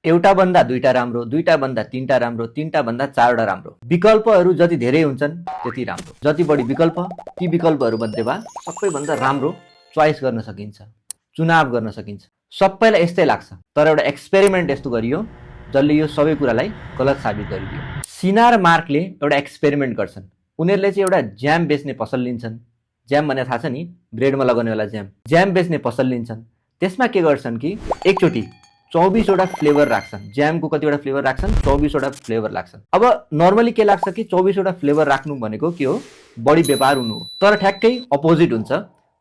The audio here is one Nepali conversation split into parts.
एउटा भन्दा दुईटा राम्रो, दुईटा भन्दा तीनटा राम्रो, तीनटा भन्दा चारवटा राम्रो। विकल्पहरू जति धेरै हुन्छन् त्यति राम्रो। जति बढी विकल्प, ती विकल्पहरू मध्येमा सबैभन्दा राम्रो चोइस गर्न सकिन्छ, चुनाव गर्न सकिन्छ। सबैलाई यस्तै लाग्छ, तर एउटा एक्सपेरिमेन्ट यस्तो गरियो जसले यो सबै कुरालाई गलत साबित गरिदियो। सिना र मार्कले एउटा एक्सपेरिमेन्ट गर्छन्। उनीहरूले चाहिँ एउटा ज्याम बेच्ने पसल लिन्छन्। ज्याम भने थाहा छ नि, ब्रेडमा लगाउनेवाला ज्याम। ज्याम बेच्ने पसल लिन्छन्। त्यसमा के गर्छन् कि एकचोटि 24वटा फ्लेभर राख्छन्। ज्यामको कतिवटा फ्लेभर राख्छन्, 24वटा फ्लेभर राख्छन्। अब नर्मली के लाग्छ कि 24वटा फ्लेभर राख्नु भनेको के हो, बढी व्यापार हुनु हो। तर ठ्याक्कै अपोजिट हुन्छ।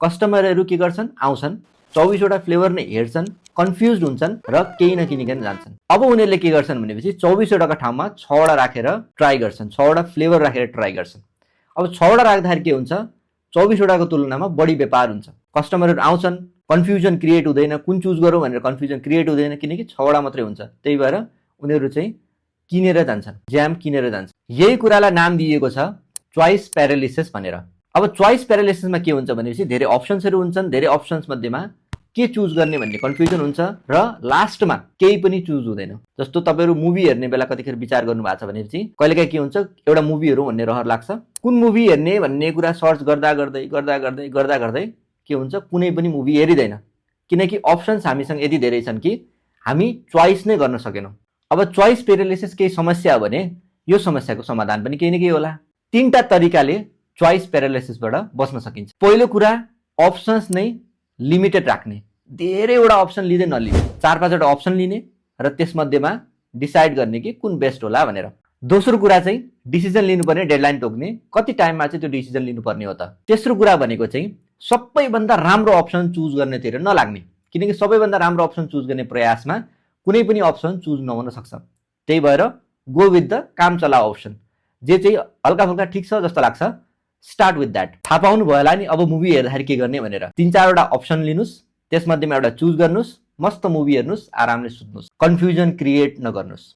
कस्टमरहरू के गर्छन्, आउँछन्, 24वटा फ्लेभर नै हेर्छन्, कन्फ्युज हुन्छन् र केही नकिनिकन जान्छन्। अब उनीहरूले के गर्छन् भनेपछि 24वटाको ठाउँमा 6वटा राखेर ट्राई गर्छन्, 6वटा फ्लेभर राखेर ट्राई गर्छन्। अब 6वटा राख्दाखेरि के हुन्छ, 24वटाको तुलनामा बढी व्यापार हुन्छ। कस्टमरहरू आउँछन्, कन्फ्युजन क्रिएट हुँदैन, कुन चुज गरौँ भनेर कन्फ्युजन क्रिएट हुँदैन, किनकि 6वटा मात्रै हुन्छ। त्यही भएर उनीहरू चाहिँ किनेर जान्छन्, ज्याम किनेर जान्छन्। यही कुरालाई नाम दिएको छ चोइस प्यारालिसिस भनेर। अब चोइस प्यारालिसिसमा के हुन्छ भनेपछि धेरै अप्सन्सहरू हुन्छन्, धेरै अप्सन्स मध्येमा के चुज गर्ने भन्ने कन्फ्युजन हुन्छ र लास्टमा केही पनि चुज हुँदैन। जस्तो तपाईँहरू मुभी हेर्ने बेला कतिखेर विचार गर्नु भएको छ भनेपछि कहिलेकाहीँ के हुन्छ, एउटा मुभी हेरौँ भन्ने रहर लाग्छ, कुन मुभी हेर्ने भन्ने कुरा सर्च गर्दा गर्दै गर्दा गर्दै गर्दा गर्दै के हुन्छ, कुनै पनि मुभी हेरिँदैन, किनकि अप्सन्स हामीसँग यति धेरै छन् कि हामी चोइस नै गर्न सकेनौँ। अब चोइस प्यारालिसिस केही समस्या हो भने यो समस्याको समाधान पनि केही न केही होला। 3टा तरिकाले चोइस प्यारालिसिसबाट बच्न सकिन्छ। पहिलो कुरा, अप्सन्स नै लिमिटेड राख्ने, धेरैवटा अप्सन लिँदै नलिने, 4-5वटा अप्सन लिने र त्यसमध्येमा डिसाइड गर्ने कि कुन बेस्ट होला भनेर। दोस्रो कुरा चाहिँ डिसिजन लिनुपर्ने, डेडलाइन तोक्ने, कति टाइममा चाहिँ त्यो डिसिजन लिनुपर्ने हो त। तेस्रो कुरा भनेको चाहिँ सबैभन्दा राम्रो अप्सन चुज गर्नेतिर नलाग्ने, किनकि सबैभन्दा राम्रो अप्सन चुज गर्ने प्रयासमा कुनै पनि अप्सन चुज नहुन सक्छ। त्यही भएर गो विथ द काम चलाऊ अप्सन, जे चाहिँ हल्का फुल्का ठिक छ जस्तो लाग्छ, स्टार्ट विथ द्याट। थाहा पाउनु भयो होला नि अब मुभी हेर्दाखेरि के गर्ने भनेर। 3-4वटा अप्सन लिनुहोस्, त्यसमध्येमा एउटा चुज गर्नुहोस्, मस्त मुभी हेर्नुहोस्, आरामले सुत्नुहोस्, कन्फ्युजन क्रिएट नगर्नुहोस्।